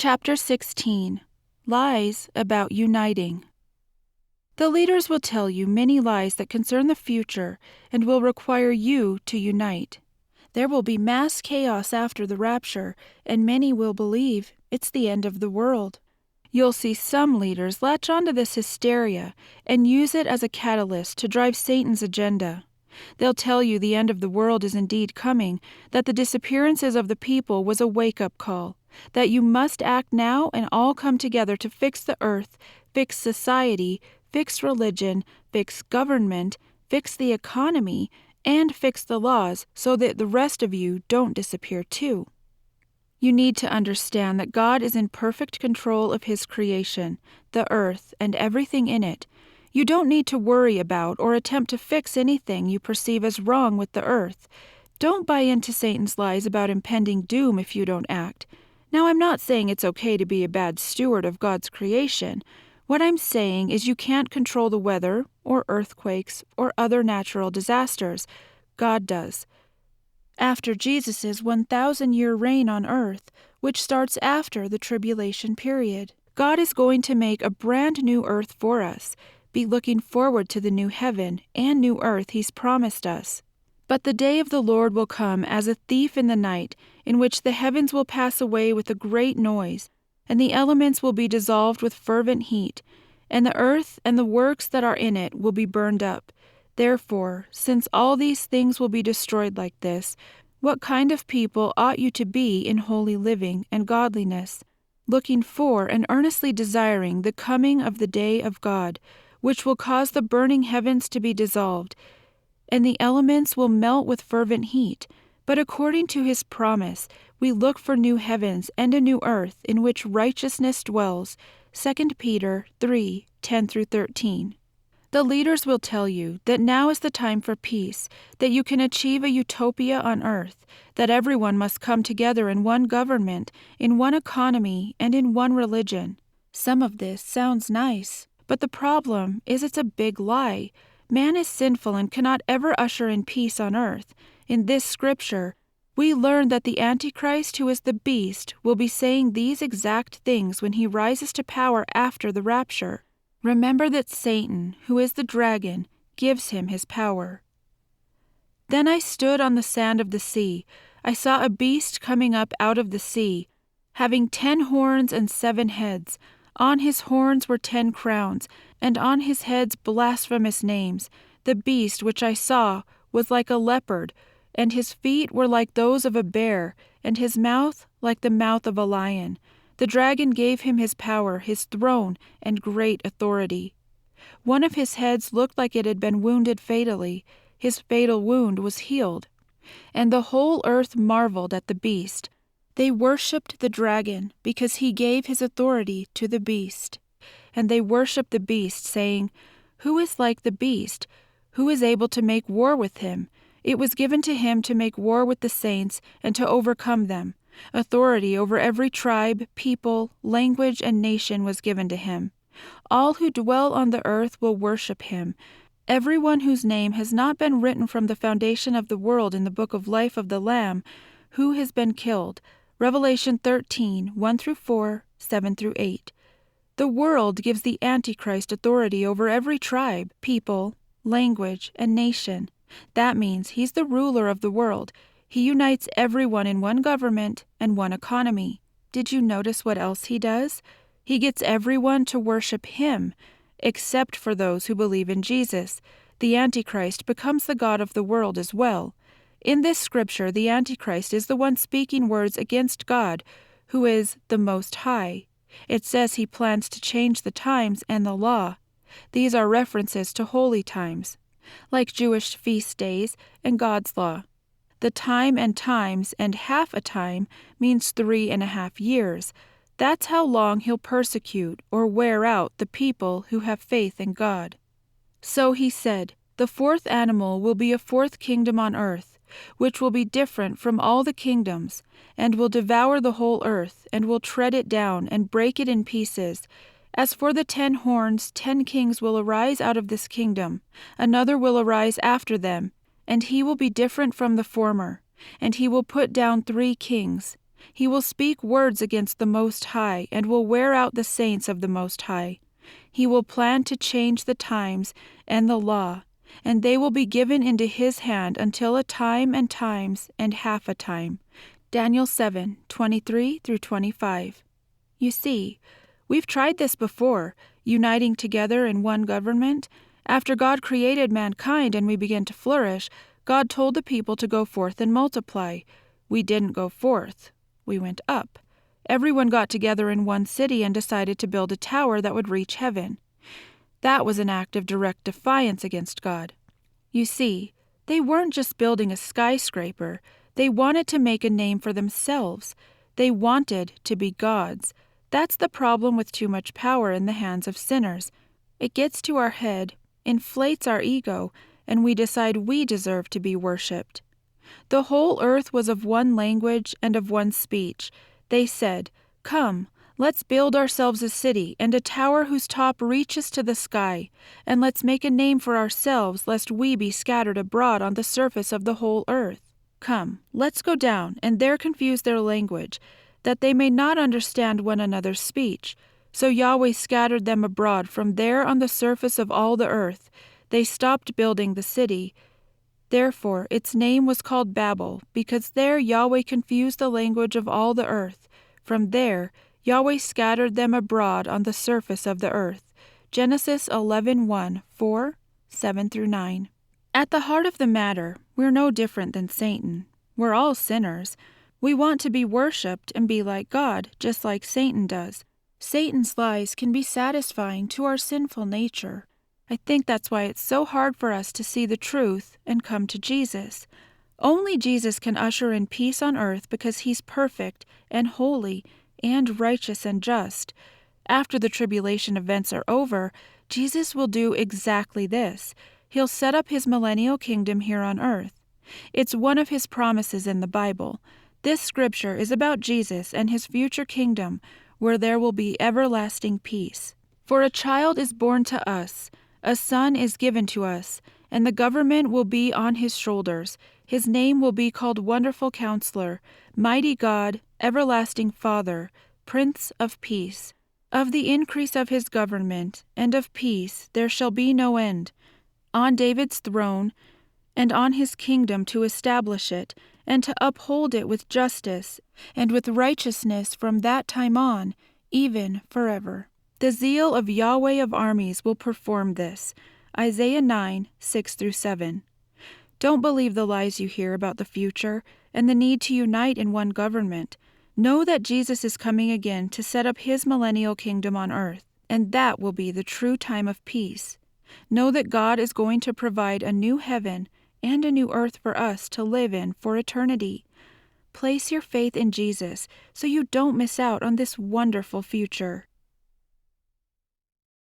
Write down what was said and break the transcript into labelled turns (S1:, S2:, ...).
S1: Chapter 16. Lies about uniting. The leaders will tell you many lies that concern the future and will require you to unite. There will be mass chaos after the rapture, and many will believe it's the end of the world. You'll see some leaders latch onto this hysteria and use it as a catalyst to drive Satan's agenda. They'll tell you the end of the world is indeed coming, that the disappearances of the people was a wake-up call, that you must act now and all come together to fix the earth, fix society, fix religion, fix government, fix the economy, and fix the laws so that the rest of you don't disappear too. You need to understand that God is in perfect control of His creation, the earth, and everything in it. You don't need to worry about or attempt to fix anything you perceive as wrong with the earth. Don't buy into Satan's lies about impending doom if you don't act. Now, I'm not saying it's okay to be a bad steward of God's creation. What I'm saying is you can't control the weather, or earthquakes, or other natural disasters. God does. After Jesus' 1,000-year reign on earth, which starts after the tribulation period, God is going to make a brand new earth for us. Be looking forward to the new heaven and new earth He's promised us. But the day of the Lord will come as a thief in the night, in which the heavens will pass away with a great noise, and the elements will be dissolved with fervent heat, and the earth and the works that are in it will be burned up. Therefore, since all these things will be destroyed like this, what kind of people ought you to be in holy living and godliness, looking for and earnestly desiring the coming of the day of God, which will cause the burning heavens to be dissolved, and the elements will melt with fervent heat. But according to His promise, we look for new heavens and a new earth in which righteousness dwells. 2 Peter 3:10-13. The leaders will tell you that now is the time for peace, that you can achieve a utopia on earth, that everyone must come together in one government, in one economy, and in one religion. Some of this sounds nice, but the problem is it's a big lie. Man is sinful and cannot ever usher in peace on earth. In this scripture, we learn that the Antichrist, who is the beast, will be saying these exact things when he rises to power after the rapture. Remember that Satan, who is the dragon, gives him his power. Then I stood on the sand of the sea. I saw a beast coming up out of the sea, having 10 horns and 7 heads. On his horns were 10 crowns, and on his heads blasphemous names. The beast which I saw was like a leopard, and his feet were like those of a bear, and his mouth like the mouth of a lion. The dragon gave him his power, his throne, and great authority. One of his heads looked like it had been wounded fatally. His fatal wound was healed. And the whole earth marveled at the beast. They worshipped the dragon because he gave his authority to the beast. And they worshipped the beast, saying, "Who is like the beast? Who is able to make war with him? It was given to him to make war with the saints and to overcome them. Authority over every tribe, people, language, and nation was given to him. All who dwell on the earth will worship him. Everyone whose name has not been written from the foundation of the world in the book of life of the Lamb, who has been killed." Revelation 13:1-4, 7-8. The world gives the Antichrist authority over every tribe, people, language, and nation. That means he's the ruler of the world. He unites everyone in one government and one economy. Did you notice what else he does? He gets everyone to worship him, except for those who believe in Jesus. The Antichrist becomes the god of the world as well. In this scripture, the Antichrist is the one speaking words against God, who is the Most High. It says he plans to change the times and the law. These are references to holy times, like Jewish feast days and God's law. The time and times and half a time means 3.5 years. That's how long he'll persecute or wear out the people who have faith in God. So he said, the 4th animal will be a 4th kingdom on earth, which will be different from all the kingdoms, and will devour the whole earth, and will tread it down and break it in pieces. As for the 10 horns, 10 kings will arise out of this kingdom. Another will arise after them, and he will be different from the former. And he will put down 3 kings. He will speak words against the Most High and will wear out the saints of the Most High. He will plan to change the times and the law, and they will be given into his hand until a time and times and half a time. Daniel 7:23-25. You see, we've tried this before, uniting together in one government. After God created mankind and we began to flourish, God told the people to go forth and multiply. We didn't go forth. We went up. Everyone got together in one city and decided to build a tower that would reach heaven. That was an act of direct defiance against God. You see, they weren't just building a skyscraper. They wanted to make a name for themselves. They wanted to be gods. That's the problem with too much power in the hands of sinners. It gets to our head, inflates our ego, and we decide we deserve to be worshipped. The whole earth was of one language and of one speech. They said, "Come, let's build ourselves a city and a tower whose top reaches to the sky, and let's make a name for ourselves lest we be scattered abroad on the surface of the whole earth. Come, let's go down and there confuse their language, that they may not understand one another's speech." So Yahweh scattered them abroad from there on the surface of all the earth. They stopped building the city. Therefore its name was called Babel, because there Yahweh confused the language of all the earth. From there Yahweh scattered them abroad on the surface of the earth. Genesis 11:1, 4, 7-9. At the heart of the matter, we're no different than Satan. We're all sinners. We want to be worshipped and be like God, just like Satan does. Satan's lies can be satisfying to our sinful nature. I think that's why it's so hard for us to see the truth and come to Jesus. Only Jesus can usher in peace on earth because he's perfect and holy and righteous and just. After the tribulation events are over, Jesus will do exactly this. He'll set up his millennial kingdom here on earth. It's one of his promises in the Bible. This scripture is about Jesus and his future kingdom, where there will be everlasting peace. For a child is born to us, a son is given to us, and the government will be on his shoulders. His name will be called Wonderful Counselor, Mighty God, Everlasting Father, Prince of Peace. Of the increase of his government and of peace there shall be no end, on David's throne and on his kingdom, to establish it and to uphold it with justice and with righteousness from that time on, even forever. The zeal of Yahweh of armies will perform this. Isaiah 9, 6-7. Don't believe the lies you hear about the future and the need to unite in one government. Know that Jesus is coming again to set up his millennial kingdom on earth, and that will be the true time of peace. Know that God is going to provide a new heaven and a new earth for us to live in for eternity. Place your faith in Jesus so you don't miss out on this wonderful future.